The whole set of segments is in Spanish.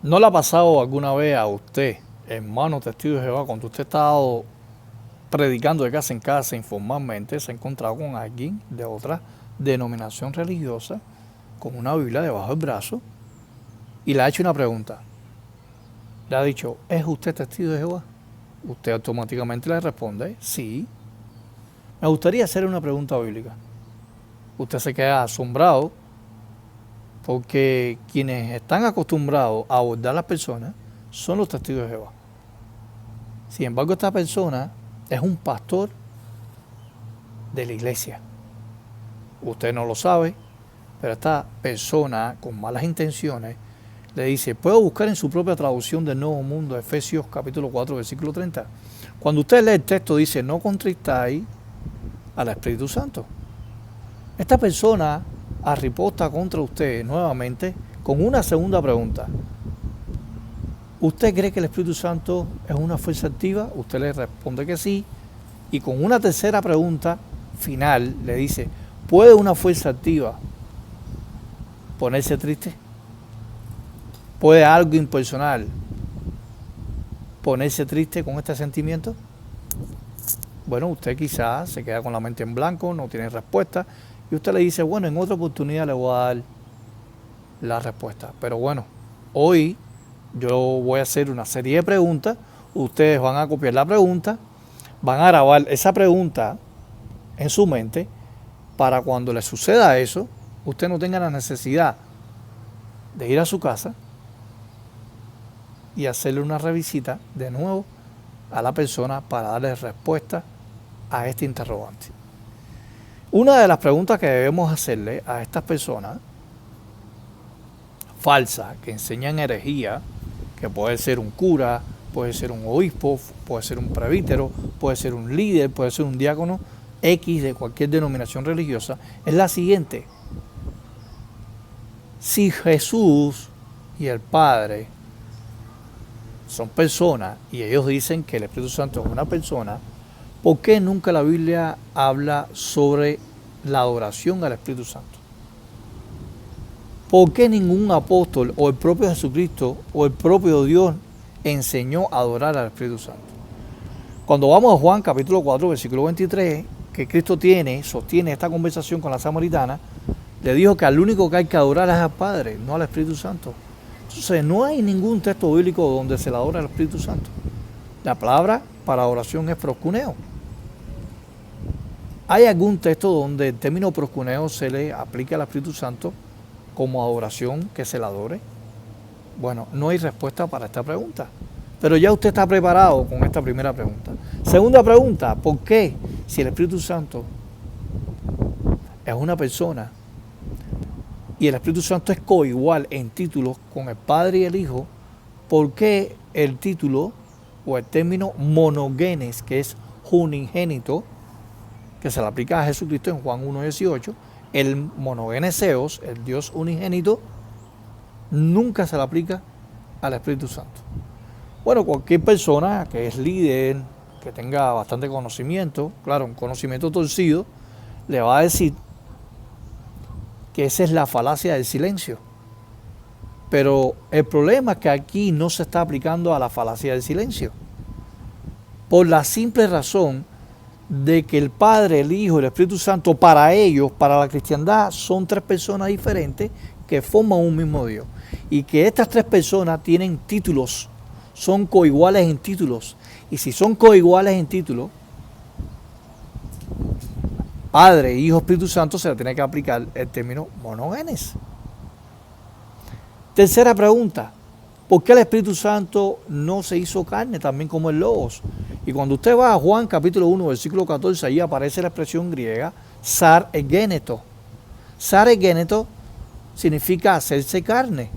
¿No le ha pasado alguna vez a usted, hermano testigo de Jehová, cuando usted ha estado predicando de casa en casa informalmente, se ha encontrado con alguien de otra denominación religiosa con una Biblia debajo del brazo y le ha hecho una pregunta? Le ha dicho, ¿es usted testigo de Jehová? Usted automáticamente le responde, sí. Me gustaría hacer una pregunta bíblica. Usted se queda asombrado porque quienes están acostumbrados a abordar a las personas son los testigos de Jehová. Sin embargo, esta persona es un pastor de la iglesia. Usted no lo sabe, pero esta persona con malas intenciones le dice, puedo buscar en su propia traducción del Nuevo Mundo, Efesios capítulo 4, versículo 30. Cuando usted lee el texto dice, no contristáis al Espíritu Santo. Esta persona arriposta contra usted nuevamente con una segunda pregunta. ¿Usted cree que el Espíritu Santo es una fuerza activa? Usted le responde que sí. Y con una tercera pregunta final le dice, ¿puede una fuerza activa ponerse triste? ¿Puede algo impersonal ponerse triste con este sentimiento? Bueno, usted quizás se queda con la mente en blanco, no tiene respuesta, y usted le dice, bueno, en otra oportunidad le voy a dar la respuesta. Pero bueno, hoy yo voy a hacer una serie de preguntas, ustedes van a copiar la pregunta, van a grabar esa pregunta en su mente para cuando le suceda eso, usted no tenga la necesidad de ir a su casa y hacerle una revisita de nuevo a la persona para darle respuesta a este interrogante. Una de las preguntas que debemos hacerle a estas personas falsas que enseñan herejía, que puede ser un cura, puede ser un obispo, puede ser un presbítero, puede ser un líder, puede ser un diácono X de cualquier denominación religiosa, es la siguiente. Si Jesús y el Padre son personas y ellos dicen que el Espíritu Santo es una persona, ¿por qué nunca la Biblia habla sobre la adoración al Espíritu Santo? ¿Por qué ningún apóstol o el propio Jesucristo o el propio Dios enseñó a adorar al Espíritu Santo? Cuando vamos a Juan capítulo 4, versículo 23, que Cristo sostiene esta conversación con la samaritana, le dijo que al único que hay que adorar es al Padre, no al Espíritu Santo. Entonces no hay ningún texto bíblico donde se le adora al Espíritu Santo. La palabra para adoración es proscuneo. ¿Hay algún texto donde el término proscuneo se le aplique al Espíritu Santo como adoración, que se le adore? Bueno, no hay respuesta para esta pregunta. Pero ya usted está preparado con esta primera pregunta. Segunda pregunta, ¿por qué si el Espíritu Santo es una persona y el Espíritu Santo es coigual en títulos con el Padre y el Hijo, por qué el título o el término monogenes, que es unigénito, que se le aplica a Jesucristo en Juan 1:18, el monogeneseos, el Dios unigénito, nunca se le aplica al Espíritu Santo? Bueno, cualquier persona que es líder, que tenga bastante conocimiento, claro, un conocimiento torcido, le va a decir que esa es la falacia del silencio. Pero el problema es que aquí no se está aplicando a la falacia del silencio. Por la simple razón de que el Padre, el Hijo y el Espíritu Santo, para ellos, para la cristiandad, son tres personas diferentes que forman un mismo Dios. Y que estas tres personas tienen títulos, son coiguales en títulos. Y si son coiguales en títulos, Padre, Hijo, Espíritu Santo, se le tiene que aplicar el término monogenes. Tercera pregunta, ¿por qué el Espíritu Santo no se hizo carne también como el Logos? Y cuando usted va a Juan capítulo 1, versículo 14, ahí aparece la expresión griega sar egéneto. Sar egéneto significa hacerse carne.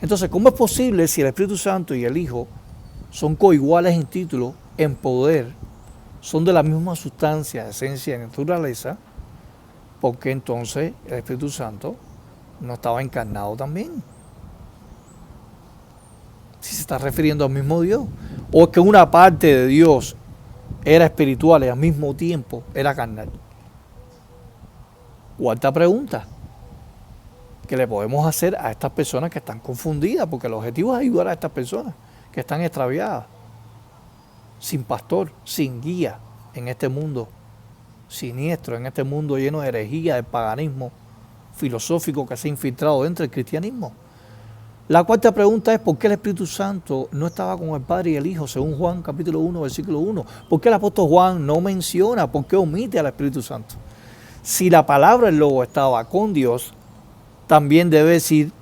Entonces, ¿cómo es posible si el Espíritu Santo y el Hijo son coiguales en título, en poder, son de la misma sustancia, esencia y naturaleza? ¿Por qué entonces el Espíritu Santo no estaba encarnado también? Si se está refiriendo al mismo Dios. O es que una parte de Dios era espiritual y al mismo tiempo era carnal. Cuarta pregunta. que le podemos hacer a estas personas que están confundidas, porque el objetivo es ayudar a estas personas que están extraviadas, sin pastor, sin guía en este mundo siniestro, en este mundo lleno de herejía, de paganismo filosófico que se ha infiltrado dentro del cristianismo. La cuarta pregunta es: ¿por qué el Espíritu Santo no estaba con el Padre y el Hijo, según Juan capítulo 1, versículo 1? ¿Por qué el apóstol Juan no menciona, por qué omite al Espíritu Santo? Si la palabra, el Logo, estaba con Dios, también debe decir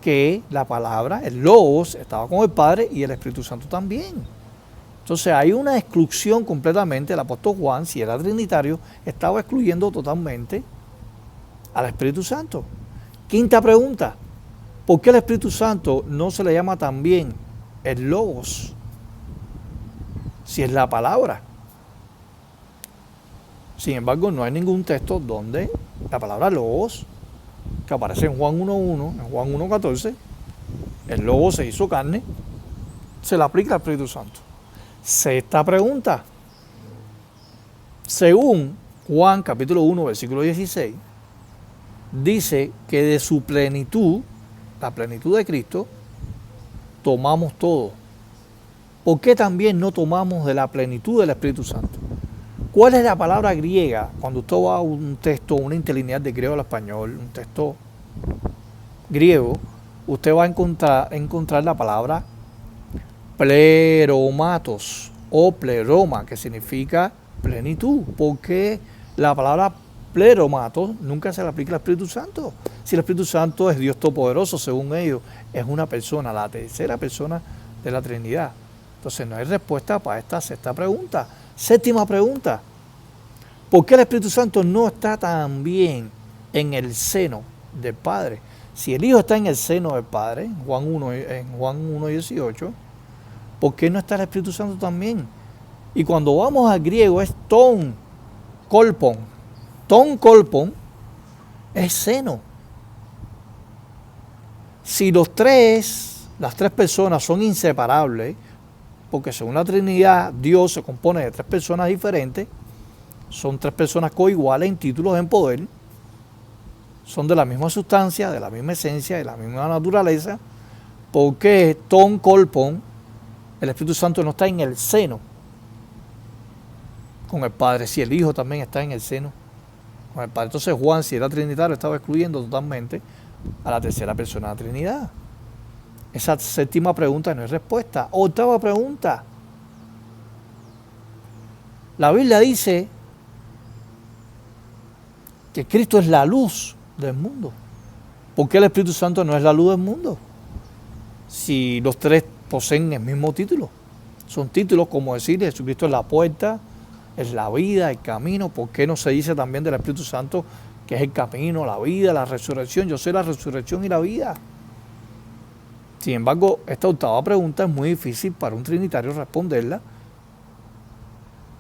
que la palabra, el Logos, estaba con el Padre y el Espíritu Santo también. Entonces hay una exclusión completamente. El apóstol Juan, si era trinitario, estaba excluyendo totalmente al Espíritu Santo. Quinta pregunta: ¿por qué el Espíritu Santo no se le llama también el Logos, si es la palabra? Sin embargo, no hay ningún texto donde la palabra Logos, que aparece en Juan 1.1, en Juan 1.14, el Logos se hizo carne, se le aplica al Espíritu Santo. Sexta pregunta: según Juan capítulo 1, versículo 16, dice que de su plenitud, la plenitud de Cristo, tomamos todo. ¿Por qué también no tomamos de la plenitud del Espíritu Santo? ¿Cuál es la palabra griega? Cuando usted va a un texto, una interlineal de griego al español, un texto griego, usted va a encontrar la palabra pleromatos o pleroma, que significa plenitud. ¿Por qué la palabra pleromatos nunca se le aplica al Espíritu Santo? Si el Espíritu Santo es Dios Todopoderoso, según ellos, es una persona, la tercera persona de la Trinidad. Entonces no hay respuesta para esta sexta pregunta. Séptima pregunta: ¿por qué el Espíritu Santo no está también en el seno del Padre? Si el Hijo está en el seno del Padre, en Juan 1:18, ¿por qué no está el Espíritu Santo también? Y cuando vamos al griego es ton kolpon. Ton kolpon es seno. Si las tres personas son inseparables, porque según la Trinidad, Dios se compone de tres personas diferentes, son tres personas coiguales en títulos, en poder, son de la misma sustancia, de la misma esencia, de la misma naturaleza. ¿Por qué ton kolpon, el Espíritu Santo, no está en el seno con el Padre, si el Hijo también está en el seno con el Padre? Entonces Juan, si era trinitario, estaba excluyendo totalmente a la tercera persona de la Trinidad. Esa séptima pregunta no es respuesta. Octava pregunta: la Biblia dice que Cristo es la luz del mundo. ¿Por qué el Espíritu Santo no es la luz del mundo? Si los tres poseen el mismo título. Son títulos como decir Jesucristo es la puerta, es la vida, el camino. ¿Por qué no se dice también del Espíritu Santo que es el camino, la vida, la resurrección? Yo soy la resurrección y la vida. Sin embargo, esta octava pregunta es muy difícil para un trinitario responderla.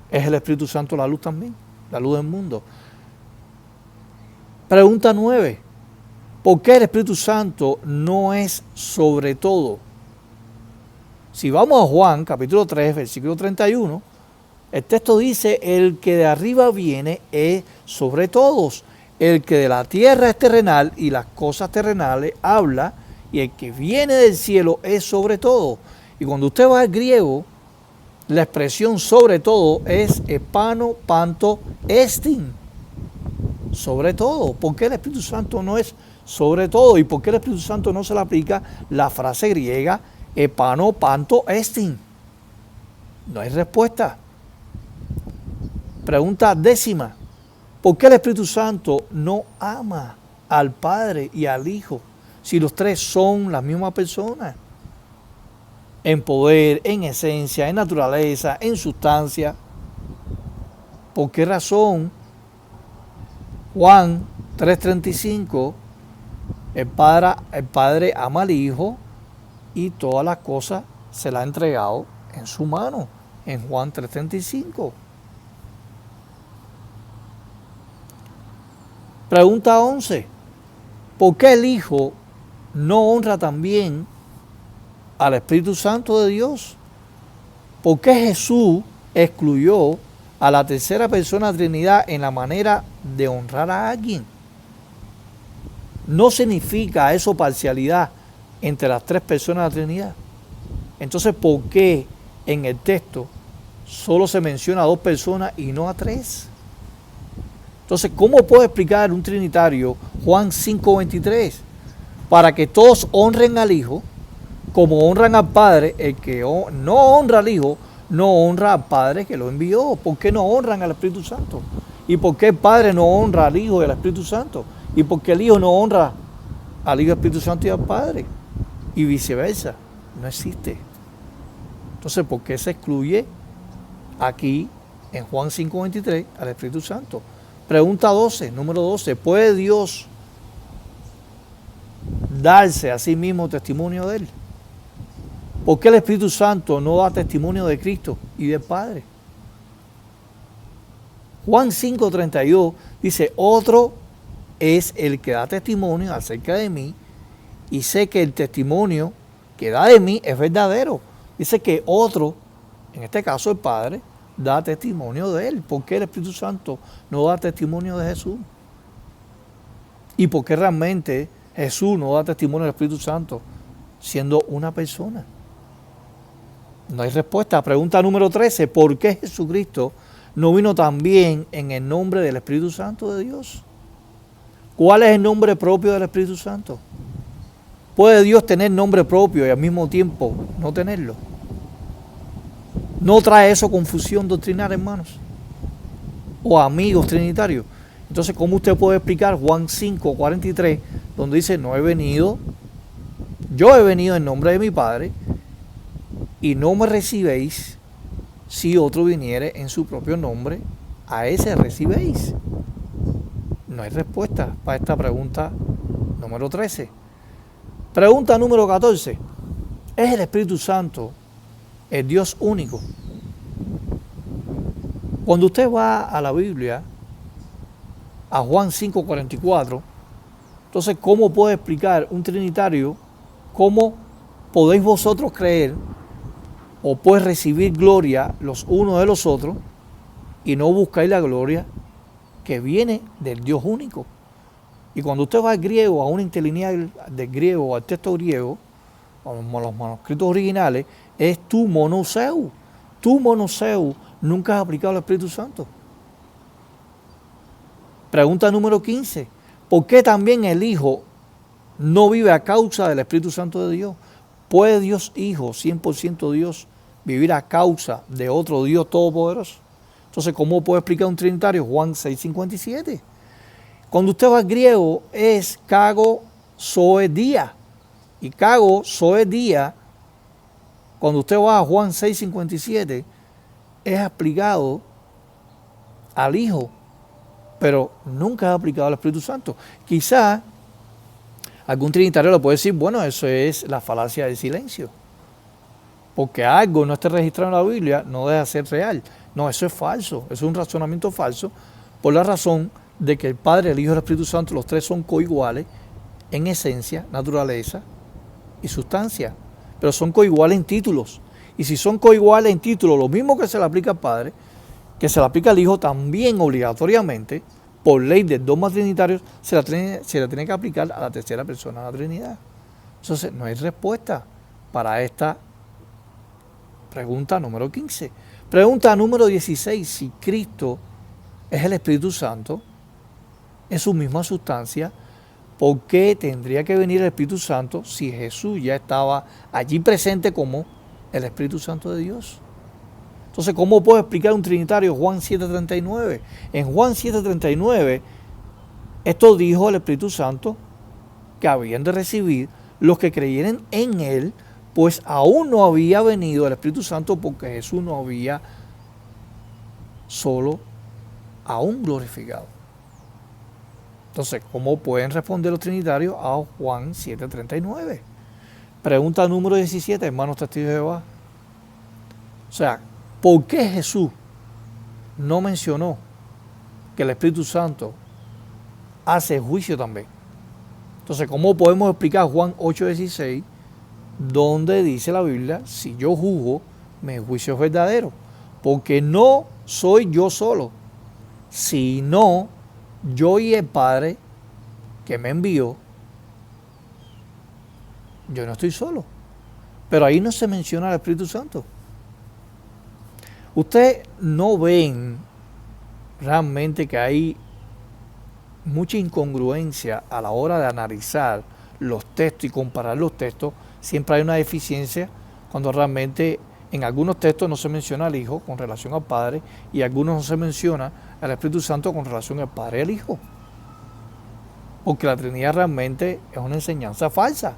¿Es el Espíritu Santo la luz también? La luz del mundo. Pregunta 9. ¿Por qué el Espíritu Santo no es sobre todo? Si vamos a Juan, capítulo 3, versículo 31, el texto dice: el que de arriba viene es sobre todos. El que de la tierra es terrenal y las cosas terrenales habla, y el que viene del cielo es sobre todo. Y cuando usted va al griego, la expresión sobre todo es epano panto estin. Sobre todo. ¿Por qué el Espíritu Santo no es sobre todo? ¿Y por qué el Espíritu Santo no se le aplica la frase griega epano panto estin? No hay respuesta. Pregunta décima: ¿por qué el Espíritu Santo no ama al Padre y al Hijo si los tres son la misma persona? En poder, en esencia, en naturaleza, en sustancia. ¿Por qué razón Juan 3:35, el Padre ama al Hijo y todas las cosas se las ha entregado en su mano? En Juan 3:35. Pregunta 11. ¿Por qué el Hijo no honra también al Espíritu Santo de Dios? ¿Por qué Jesús excluyó a la tercera persona de la Trinidad en la manera de honrar a alguien? no significa eso parcialidad entre las tres personas de la Trinidad. Entonces, ¿por qué en el texto solo se menciona a dos personas y no a tres? Entonces, ¿cómo puede explicar un trinitario Juan 5:23? Para que todos honren al Hijo como honran al Padre. El que no honra al Hijo no honra al Padre que lo envió. ¿Por qué no honran al Espíritu Santo? ¿Y por qué el Padre no honra al Hijo y al Espíritu Santo? ¿Y por qué el Hijo no honra al Hijo, al Espíritu Santo y al Padre? Y viceversa. No existe. Entonces, ¿por qué se excluye aquí en Juan 5:23 al Espíritu Santo? Pregunta 12, número 12. ¿Puede Dios darse a sí mismo testimonio de Él? ¿Por qué el Espíritu Santo no da testimonio de Cristo y del Padre? Juan 5:32 dice, otro es el que da testimonio acerca de mí y sé que el testimonio que da de mí es verdadero. Dice que otro, en este caso el Padre, da testimonio de Él. ¿Por qué el Espíritu Santo no da testimonio de Jesús? ¿Y por qué realmente Jesús no da testimonio del Espíritu Santo siendo una persona? No hay respuesta. Pregunta número 13. ¿Por qué Jesucristo no vino también en el nombre del Espíritu Santo de Dios? ¿Cuál es el nombre propio del Espíritu Santo? ¿Puede Dios tener nombre propio y al mismo tiempo no tenerlo? ¿No trae eso confusión doctrinal, hermanos? O amigos trinitarios. Entonces, ¿cómo usted puede explicar Juan 5:43, donde dice, yo he venido en nombre de mi Padre, y no me recibéis, si otro viniere en su propio nombre, a ese recibéis? No hay respuesta para esta pregunta número 13. Pregunta número 14. ¿Es el Espíritu Santo el Dios único? Cuando usted va a la Biblia, a Juan 5:44, entonces, ¿cómo puede explicar un trinitario cómo podéis vosotros creer o puede recibir gloria los unos de los otros y no buscáis la gloria que viene del Dios único? Y cuando usted va al griego, a una interlineal del griego, al texto griego, a los manuscritos originales, es tu monoseu. Tu monoseu nunca es aplicado al Espíritu Santo. Pregunta número 15. ¿Por qué también el Hijo no vive a causa del Espíritu Santo de Dios? ¿Puede Dios Hijo, 100% Dios, vivir a causa de otro Dios todopoderoso? Entonces, ¿cómo puede explicar un trinitario? Juan 6:57. Cuando usted va al griego es kago zoe dia. Y kago zoe dia, cuando usted va a Juan 6:57, es aplicado al Hijo, pero nunca es aplicado al Espíritu Santo. Quizá algún trinitario le puede decir, bueno, eso es la falacia del silencio. Porque algo no esté registrado en la Biblia no deja de ser real. No, eso es falso, eso es un razonamiento falso, por la razón de que el Padre, el Hijo y el Espíritu Santo, los tres son coiguales en esencia, naturaleza y sustancia, pero son coiguales en títulos. Y si son coiguales en títulos, lo mismo que se le aplica al Padre, que se le aplica al Hijo, también obligatoriamente, por ley del dogma trinitario, se le tiene que aplicar a la tercera persona de la Trinidad. Entonces, no hay respuesta para esta pregunta número 15. Pregunta número 16. Si Cristo es el Espíritu Santo, en su misma sustancia, ¿por qué tendría que venir el Espíritu Santo si Jesús ya estaba allí presente como el Espíritu Santo de Dios? Entonces, ¿cómo puede explicar un trinitario Juan 7:39? En Juan 7:39, esto dijo el Espíritu Santo que habían de recibir los que creyeran en Él, pues aún no había venido el Espíritu Santo porque Jesús no había solo aún glorificado. Entonces, ¿cómo pueden responder los trinitarios a Juan 7:39? Pregunta número 17, hermanos testigos de Jehová. O sea, ¿por qué Jesús no mencionó que el Espíritu Santo hace juicio también? Entonces, ¿cómo podemos explicar Juan 8:16, donde dice la Biblia, si yo juzgo, mi juicio es verdadero? Porque no soy yo solo, sino yo y el Padre que me envió, yo no estoy solo. Pero ahí no se menciona el Espíritu Santo. Ustedes no ven realmente que hay mucha incongruencia a la hora de analizar los textos y comparar los textos. Siempre hay una deficiencia cuando realmente en algunos textos no se menciona al Hijo con relación al Padre y en algunos no se menciona al Espíritu Santo con relación al Padre y al Hijo. Porque la Trinidad realmente es una enseñanza falsa.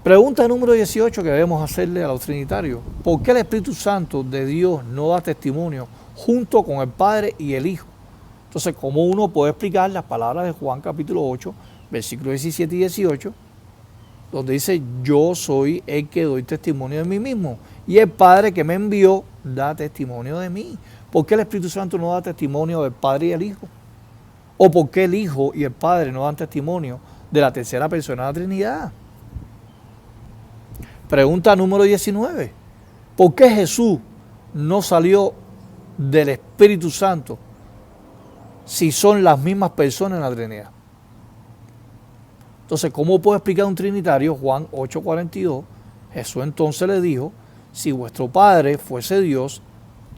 Pregunta número 18 que debemos hacerle a los trinitarios. ¿Por qué el Espíritu Santo de Dios no da testimonio junto con el Padre y el Hijo? Entonces, ¿cómo uno puede explicar las palabras de Juan capítulo 8, versículos 17 y 18, donde dice, yo soy el que doy testimonio de mí mismo y el Padre que me envió da testimonio de mí? ¿Por qué el Espíritu Santo no da testimonio del Padre y el Hijo? ¿O por qué el Hijo y el Padre no dan testimonio de la tercera persona de la Trinidad? Pregunta número 19. ¿Por qué Jesús no salió del Espíritu Santo si son las mismas personas en la Trinidad? Entonces, ¿cómo puede explicar un trinitario Juan 8:42? Jesús entonces le dijo, si vuestro Padre fuese Dios,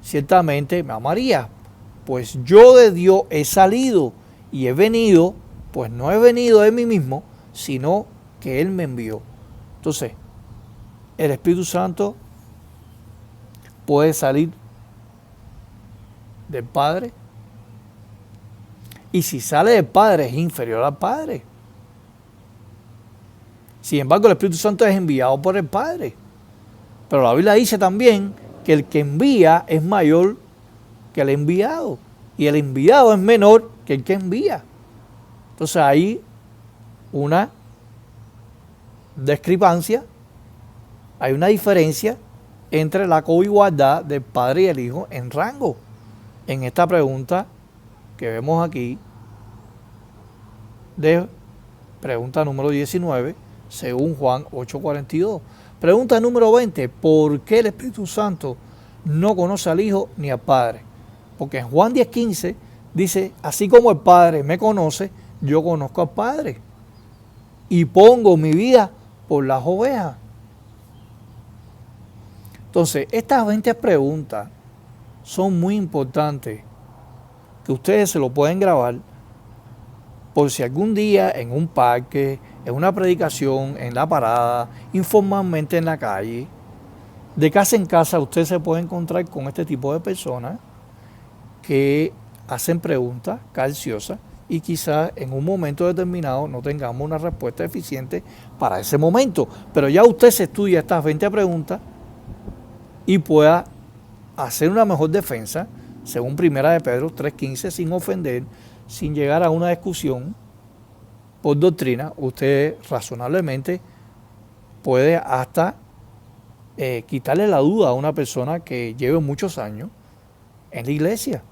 ciertamente me amaría, pues yo de Dios he salido y he venido, pues no he venido de mí mismo, sino que Él me envió. Entonces, el Espíritu Santo puede salir del Padre, y si sale del Padre es inferior al Padre. Sin embargo, el Espíritu Santo es enviado por el Padre. Pero la Biblia dice también que el que envía es mayor que el enviado, y el enviado es menor que el que envía. Entonces hay una discrepancia, hay una diferencia entre la coigualdad del Padre y el Hijo en rango. En esta pregunta que vemos aquí, de pregunta número 19, según Juan 8:42. Pregunta número 20, ¿por qué el Espíritu Santo no conoce al Hijo ni al Padre? Porque en Juan 10:15 dice, así como el Padre me conoce, yo conozco al Padre y pongo mi vida por las ovejas. Entonces, estas 20 preguntas son muy importantes, que ustedes se lo pueden grabar por si algún día en un parque, en una predicación, en la parada, informalmente en la calle, de casa en casa, usted se puede encontrar con este tipo de personas que hacen preguntas capciosas y quizás en un momento determinado no tengamos una respuesta eficiente para ese momento. Pero ya usted se estudia estas 20 preguntas y pueda hacer una mejor defensa, según Primera de Pedro 3:15, sin ofender, sin llegar a una discusión por doctrina. Usted razonablemente puede hasta quitarle la duda a una persona que lleve muchos años en la iglesia.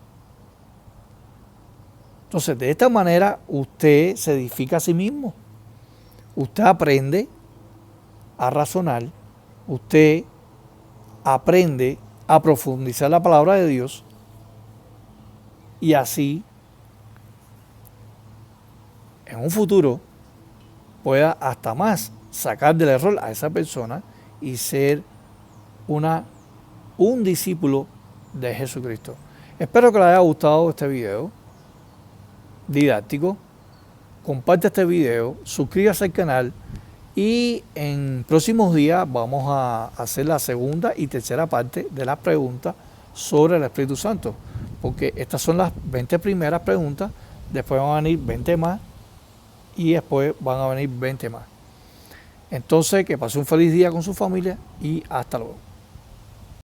Entonces, de esta manera usted se edifica a sí mismo. Usted aprende a razonar, usted aprende a profundizar la palabra de Dios y así en un futuro pueda hasta más sacar del error a esa persona y ser un discípulo de Jesucristo. Espero que les haya gustado este video didáctico. Comparte este video, suscríbase al canal y en próximos días vamos a hacer la segunda y tercera parte de las preguntas sobre el Espíritu Santo, porque estas son las 20 primeras preguntas, después van a venir 20 más y después van a venir 20 más. Entonces, que pase un feliz día con su familia y hasta luego.